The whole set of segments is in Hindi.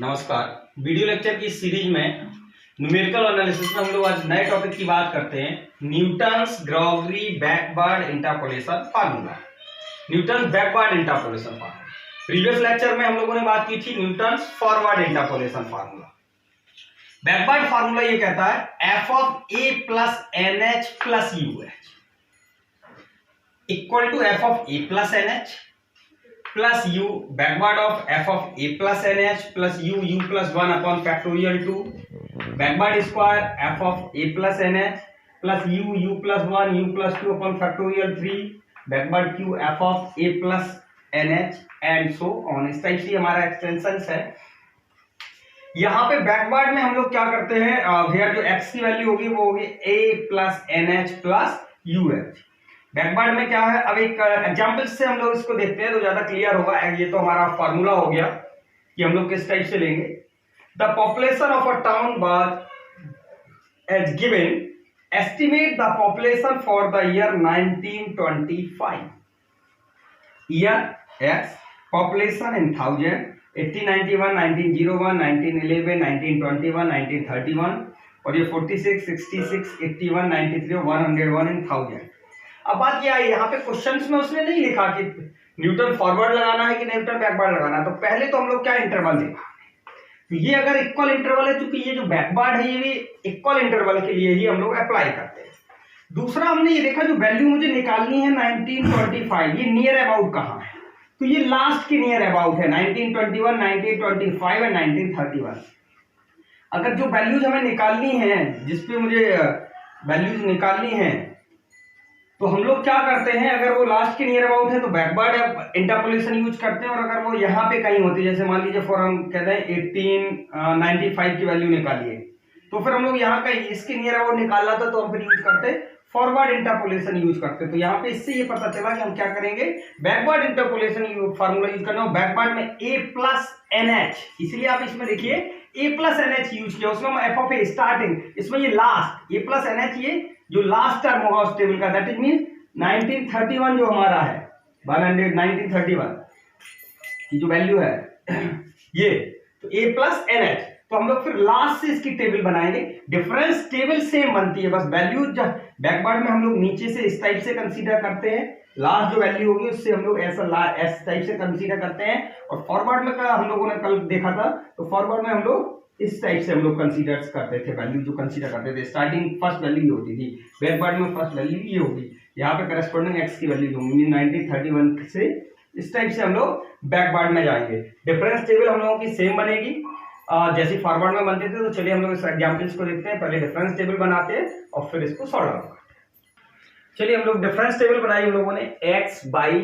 नमस्कार। वीडियो लेक्चर की सीरीज में न्यूमेरिकल एनालिसिस में हम लोग आज नए टॉपिक की बात करते हैं, Newton's Gregory backward interpolation formula. Newton's backward interpolation formula previous lecture में हम लोगों ने बात की थी Newton's forward interpolation formula. Backward formula ये कहता है f of a plus n h plus u h equal to f of a plus n h plus u backward of f of a plus nh plus u plus 1 upon factorial 2 backward square f of a plus nh plus u plus 1 u plus 2 upon factorial 3 backward q f of a plus nh and so on। इस टाइप से हमारा एक्सटेंशन है। यहाँ पे बैकवर्ड में हम लोग क्या करते हैं, भैया जो x की वैल्यू होगी वो होगी a plus nh plus uh। Backward में क्या है, अब एक एग्जांपल से हम लोग इसको देखते हैं तो ज्यादा क्लियर होगा। ये तो हमारा फॉर्मूला हो गया कि हम लोग किस टाइप से लेंगे। The population of a town was as given, estimate the population for the year 1925। Year x, population in 1000, 1891, 1901, 1911, 1921, 1931 और ये 46, 66, 81, 93, 101 इन 1000। अब बात ये आई, यहाँ पे क्वेश्चंस में उसने नहीं लिखा कि न्यूटन फॉरवर्ड लगाना है कि न्यूटन बैकवर्ड लगाना है। तो पहले तो हम लोग क्या इंटरवल देखा, तो ये अगर इक्वल इंटरवल है, क्योंकि ये जो बैकवर्ड है ये भी इक्वल इंटरवल के लिए ही हम लोग अप्लाई करते हैं। दूसरा हमने ये देखा जो वैल्यू मुझे निकालनी है 1925, ये नियर अबाउट कहाँ है, तो ये लास्ट के नियर अबाउट है 1921, 1925 एंड 1931। अगर जो वैल्यूज हमें निकालनी है, जिसपे मुझे वैल्यूज निकालनी है, तो हम लोग क्या करते हैं, अगर वो लास्ट के नियर अबाउट है तो बैकवर्ड इंटरपोलेशन यूज करते हैं, और अगर वो यहाँ पे कहीं होती है, जैसे मान लीजिए फॉर हम कहते हैं 1895 की वैल्यू निकालिए, तो फिर हम लोग यहाँ का इसके नियर अबाउट निकालना था तो हम फिर यूज करते हैं फॉरवर्ड इंटरपोलेशन यूज करते हैं। तो यहाँ पे इससे ये पता चला कि हम क्या करेंगे, बैकवर्ड इंटरपोलेशन फार्मूला यूज करना। बैकवर्ड में a प्लस एन एच, इसलिए आप इसमें देखिए a plus n h use किया, उसमें एफ ऑफ ए स्टार्टिंग, इसमें ये last a plus n h, ये जो लास्ट टर्म होगा उस टेबल का, दैट इज मीन 1931 जो हमारा है 1931 की जो वैल्यू है ये, तो a प्लस एन एच। तो हम लोग फिर लास्ट से इसकी टेबल बनाएंगे। डिफरेंस टेबल सेम बनती है, बस वैल्यू बैकवर्ड में हम लोग नीचे से इस टाइप से कंसीडर करते हैं, लास्ट जो वैल्यू होगी उससे हम लोग ऐसा इस टाइप से कंसीडर करते हैं। और फॉरवर्ड में हम लोगों ने कल देखा था, तो फॉरवर्ड में हम लोग इस टाइप से हम लोग कंसीडर करते थे, वैल्यू जो कंसीडर करते थे स्टार्टिंग फर्स्ट वैल्यू ये होती थी, बैकवर्ड में फर्स्ट वैल्यू ये होगी, यहाँ पे करस्पॉन्डिंग एक्स की वैल्यू होगी 1931 से। इस टाइप से हम लोग बैकवर्ड में जाएंगे। डिफरेंस टेबल हम लोगों की सेम बनेगी जैसे फॉरवर्ड में बनते थे। तो चलिए हम लोग इस एग्जाम्पल्स को देखते हैं, पहले डिफरेंस टेबल बनाते हैं और फिर इसको सॉल्व करते हैं। चलिए हम लोग डिफरेंस टेबल बनाई हम लोगों ने, x by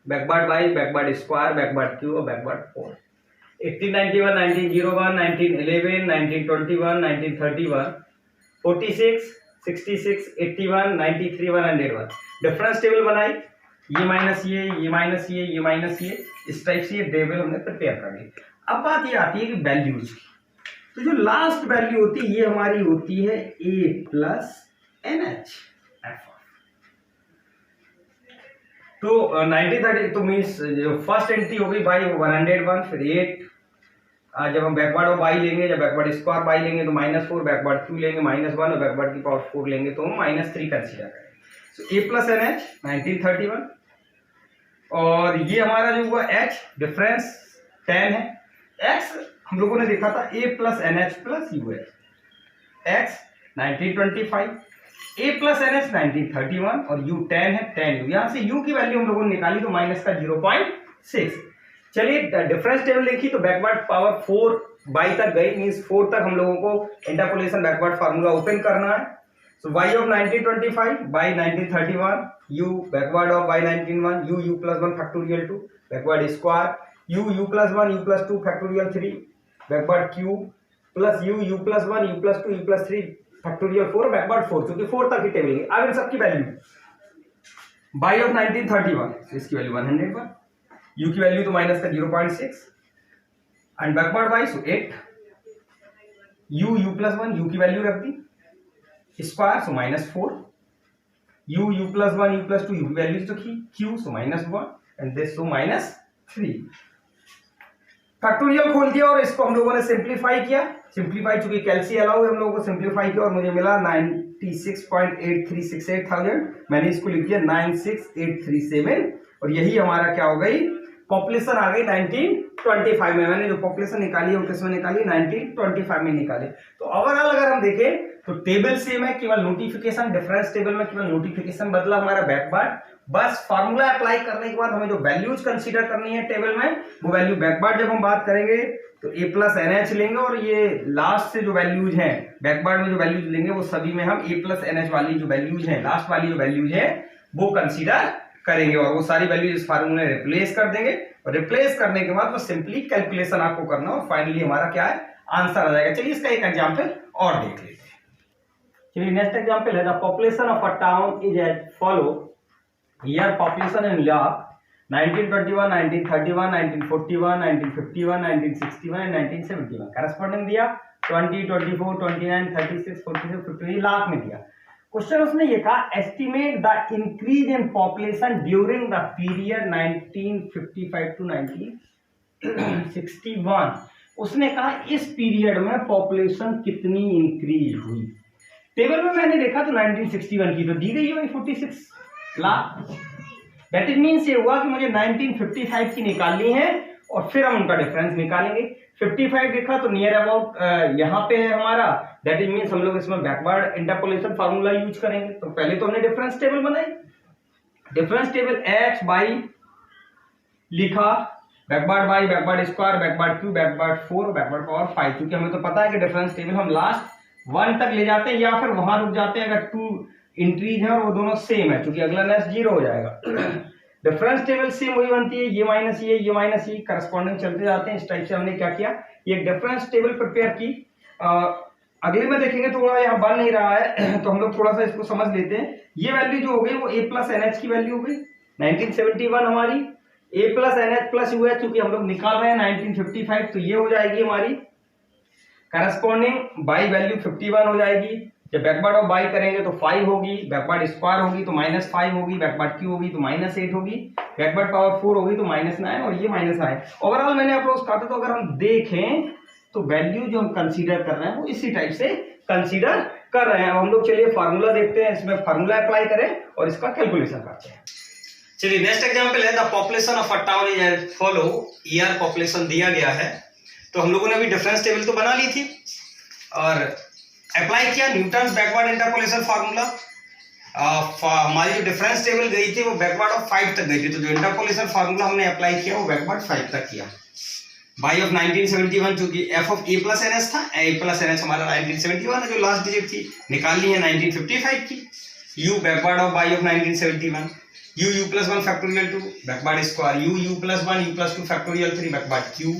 backward square, backward Q और बैकवर्ड 4, 1891, 1901, 1911, 1921, 1931, 46, 66, 81, 93, 101। डिफरेंस टेबल बनाई, ये माइनस ये, ये माइनस ये, ये माइनस ये, इस टाइप से ये टेबल हमने प्रिपेयर कर ली। अब बात ये आती है कि वैल्यूज की, तो जो लास्ट वैल्यू होती है ये हमारी होती है a plus n h f. तो 1930 तो मीन्स जो फर्स्ट एंट्री हो गई बाई 101, फिर 8, जब हम बैकवर्ड और बाई लेंगे, जब बैकवर्ड स्क्वायर बाई लेंगे तो -4, बैकवर्ड क्यू लेंगे -1 और बैकवर्ड की पावर 4 लेंगे तो हम -3 कंसीडर करेंगे। सो a प्लस एन एच 1931, और ये हमारा जो हुआ h डिफरेंस 10 है। x हम लोगों ने देखा था a plus n h plus u h, x 1925, a plus n h 1931 और u 10 है 10u। यहाँ से u की वैल्यू हम लोगों ने निकाली तो माइनस का 0.6। चलिए डिफरेंस टेबल देखी तो बैकवर्ड पावर 4 बाई तक गई, मीन्स 4 तक हम लोगों को इंटरपोलेशन बैकवर्ड फार्मूला ओपन करना है। सो y of 1925 by 1931, u backward of by 1901, u plus 1 factorial 2, backward square u plus 1 u plus 2 factorial 3, backward q plus u plus 1 u plus 2 u plus 3 factorial 4, backward 4, क्योंकि 4 तक की टेबल है। अब इन सबकी वैल्यू y ऑफ 1931, इसकी वैल्यू 101, u की वैल्यू तो माइनस का 0.6 and backward y so 8, u plus 1, u की वैल्यू रख दी square so -4, u plus 1 u plus 2 u की वैल्यू रखी q so -1 and this so -3। Factorial खोल दिया और इसको हम लोगों ने सिंप्लीफाई किया। सिंप्लीफाई चूंकि कैलसी अलाउ है, हम लोगों को सिंप्लीफाई किया और मुझे मिला 96.8368,000। मैंने इसको लिख दिया 96837 और यही हमारा क्या हो गई, पॉपुलेशन आ गई 1925 में। मैंने जो पॉपुलेशन निकाली है वो किसमें निकाली, 1925 में निकाली। तो ओवरऑल अगर हम देखें तो टेबल सेम है, केवल नोटिफिकेशन डिफरेंस टेबल में केवल नोटिफिकेशन बदला हमारा बैकवर्ड। बस फार्मूला अप्लाई करने के बाद हमें जो वैल्यूज कंसीडर करनी है टेबल में वो वैल्यू बैकवर्ड जब हम बात करेंगे तो a प्लस NH लेंगे और ये लास्ट से जो वैल्यूज हैं बैकवर्ड में जो वैल्यूज लेंगे वो सभी में हम a प्लस NH वाली जो वैल्यूज हैं, लास्ट वाली जो वैल्यूज है वो कंसीडर करेंगे और वो सारी वैल्यूज इस फार्मूले में रिप्लेस कर देंगे और रिप्लेस करने के बाद वो सिंपली कैलकुलेशन आपको करना और फाइनली हमारा क्या है, आंसर आ जाएगा। चलिए इसका एक एग्जाम्पल और देख लेते हैं। चलिए नेक्स्ट एग्जाम्पल है, the population of a town is as follow. Year population in lakh 1921, 1931, 1941, 1951, 1961 and 1971। Corresponding दिया 20, 24, 29, 36, 46, 53 लाख में दिया। क्वेश्चन उसने ये कहा, estimate the increase in population during the period 1955 to 1961। उसने कहा इस पीरियड में पॉपुलेशन कितनी इंक्रीज हुई। टेबल में मैंने देखा तो 1961 की तो दी गई है 46 लाख। दैट इज मीन्स ये हुआ कि मुझे 1955 की निकालनी है और फिर हम उनका डिफरेंस निकालेंगे। 55 देखा तो नियर अबाउट यहाँ पे है हमारा, दैट इज मीन्स हम लोग इसमें बैकवर्ड इंटरपोलेशन फार्मूला यूज करेंगे। तो पहले तो हमने डिफरेंस टेबल बनाई, डिफरेंस टेबल x बाई लिखा, backward by, backward square, backward cube, backward 4, backward power 5। क्योंकि हमें तो पता है कि डिफरेंस टेबल हम लास्ट 1 तक ले जाते हैं या फिर वहां रुक जाते हैं अगर 2 इंट्रीज है और वो दोनों सेम है, क्योंकि अगला नेक्स्ट 0 हो जाएगा। डिफरेंस टेबल सेम वही बनती है, ये माइनस ये माइनस ये, करस्पॉन्डिंग चलते जाते हैं। इस टाइप से हमने क्या किया, ये डिफरेंस टेबल प्रिपेयर की। अगले में देखेंगे थोड़ा यहाँ बन नहीं रहा है तो हम लोग थोड़ा सा इसको समझ लेते हैं। ये वैल्यू जो हो गई वो a प्लस NH की वैल्यू हो गई 1971 हमारी, a प्लस NH प्लस हुआ है क्योंकि हम लोग निकाल रहे हैं 1955, तो ये हो जाएगी हमारी करस्पॉन्डिंग बाई वैल्यू 51 हो जाएगी। जब बैकवर्ड ऑफ बाई करेंगे तो 5 होगी, बैकवर्ड स्क्वायर होगी तो -5 होगी, बैकवर्ड क्यू होगी तो -8 होगी, बैकवर्ड पावर 4 होगी तो -9 और ये -9। ओवरऑल मैंने आप लोग कहा था, तो अगर हम देखें तो वैल्यू जो हम कंसीडर कर रहे हैं वो इसी टाइप से कंसीडर कर रहे हैं। हम लोग चलिए फार्मूला देखते हैं, इसमें फार्मूला अप्लाई करें और इसका कैलकुलेशन करते हैं। चलिए नेक्स्ट एग्जांपल है, the population of a town is as follow. Year population दिया गया है, तो हम लोगों ने अभी डिफरेंस टेबल तो बना ली थी और अप्लाई किया न्यूटन्स बैकवर्ड इंटरपोलेशन फार्मूला। हमारी जो डिफरेंस टेबल गई थी वो बैकवर्ड ऑफ 5 तक गई थी, तो जो इंटरपोलेशन फार्मूला हमने अप्लाई किया वो बैकवर्ड 5 तक किया। बाई ऑफ 1971 चूंकि f of a plus NH था, a प्लस NH हमारा 1971 है जो लास्ट डिजिट थी, निकालनी है 1955 की। u backward of by of 1971, u plus 1 factorial 2 backward square, u plus 1 u plus 2 factorial 3 backward cube,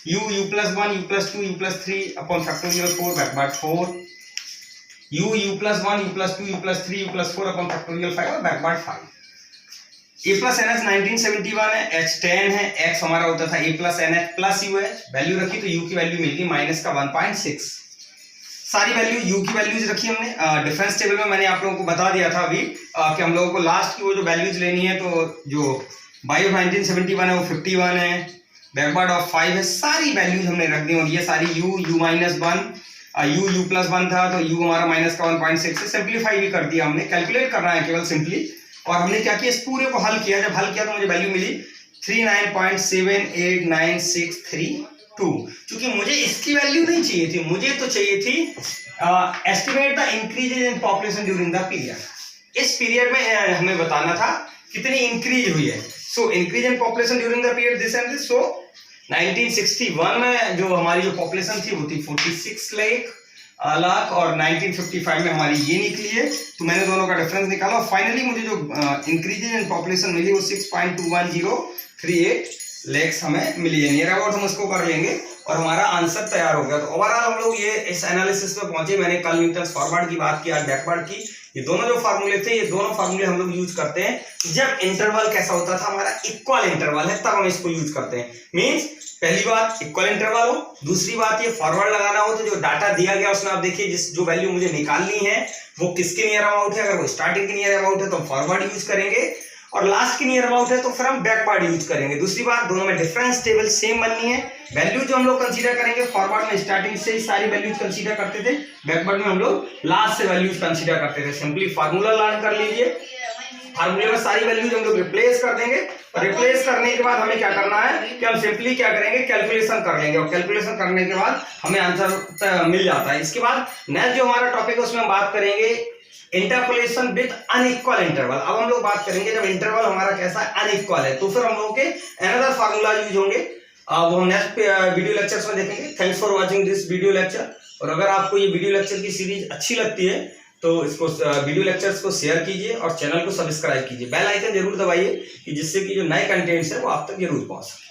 u plus 1 u plus 2 u plus 3 upon factorial 4 backward 4, u plus 1 u plus 2 u plus 3 u plus 4 upon factorial 5 और बैकवर्ड 5। a प्लस NH 1971 है, h 10 है, x हमारा होता था a plus NH plus UH, value रखी तो u की वैल्यू मिल गई माइनस का 1.6। सारी वैल्यू u की वैल्यूज रखी हमने। डिफरेंस टेबल में मैंने आप लोगों को बता दिया था अभी कि हम लोगों को लास्ट की वो जो वैल्यूज लेनी है, तो जो बाई ऑफ 1971 है वो 51 है, बैकवर्ड ऑफ 5 है, सारी वैल्यूज हमने रख दी और ये सारी u माइनस 1 u प्लस 1 था तो u हमारा माइनस का 1.6 से सिंप्लीफाई भी कर दिया हमने। कैलकुलेट करना है केवल सिंपली, और हमने क्या किया, इस पूरे को हल किया। जब हल किया तो मुझे वैल्यू मिली 39.78962। क्योंकि मुझे इसकी वैल्यू नहीं चाहिए थी, मुझे तो चाहिए थी estimate the increase in population during the period. इस पीरियड में हमें बताना था कितनी इंक्रीज हुई है। So increase in population during the period this and this. So 1961 में जो हमारी जो पॉपुलेशन थी वो थी 46 लाख और 1955 में हमारी ये निकली है। तो मैंने दोनों का डिफरेंस निकाला और फाइनली मुझे जो इंक्रीज इन पॉपुलेशन मिली वो 6.21038 लैक्स हमें मिली है। नियर अबाउट हम उसको कर लेंगे और हमारा आंसर तैयार हो गया। तो ओवरऑल हम लोग ये इस एनालिसिस पे पहुंचे। मैंने कल न्यूटन्स फॉरवर्ड की बात की, आज बैकवर्ड की। ये दोनों जो फार्मूले थे, ये दोनों फार्मूले हम लोग यूज करते हैं जब इंटरवल कैसा होता था, हमारा इक्वल इंटरवल है, तब हम इसको यूज करते हैं। मींस पहली बात इक्वल इंटरवल हो, दूसरी बात ये फॉरवर्ड लगाना हो तो जो डाटा दिया गया उसमें आप देखिए जिस जो वैल्यू मुझे निकालनी है वो किसके नियर अबाउट है। अगर वो स्टार्टिंग के नियर अबाउट है तो हम फॉरवर्ड यूज करेंगे, और लास्ट की नियर अबाउट है तो फिर हम बैकवर्ड यूज करेंगे। दूसरी बात, दोनों में डिफरेंस टेबल सेम बननी है। वैल्यू जो हम लोग कंसीडर करेंगे फॉरवर्ड में स्टार्टिंग से ही सारी वैल्यूज कंसीडर करते थे, बैकवर्ड में हम लोग लास्ट से वैल्यूज कंसीडर करते थे। सिंपली फार्मूला लर्न कर लीजिए, फार्मूले में सारी वैल्यूज हम लोग रिप्लेस कर देंगे और रिप्लेस करने के बाद हमें क्या करना है कि हम सिंपली क्या करेंगे, कैलकुलेशन कर लेंगे और कैलकुलेशन करने के बाद हमें आंसर मिल जाता है। इसके बाद नेक्स्ट जो हमारा टॉपिक है उसमें हम बात करेंगे इंटरपोलेशन विद अनइक्वल इंटरवल। अब हम लोग बात करेंगे जब इंटरवल हमारा कैसा है, अनइक्वल है, तो फिर हम लोगों के अनदर फार्मूला यूज होंगे, वो हम नेक्स्ट वीडियो लेक्चर्स में देखेंगे। Thanks for watching this video lecture. और अगर आपको ये वीडियो लेक्चर की सीरीज अच्छी लगती है तो इसको वीडियो लेक्चर्स को शेयर कीजिए और चैनल को सब्सक्राइब कीजिए, बेल आइकन जरूर दबाइए कि जिससे कि जो नए कंटेंट्स है वो आप तक जरूर पहुंच सके।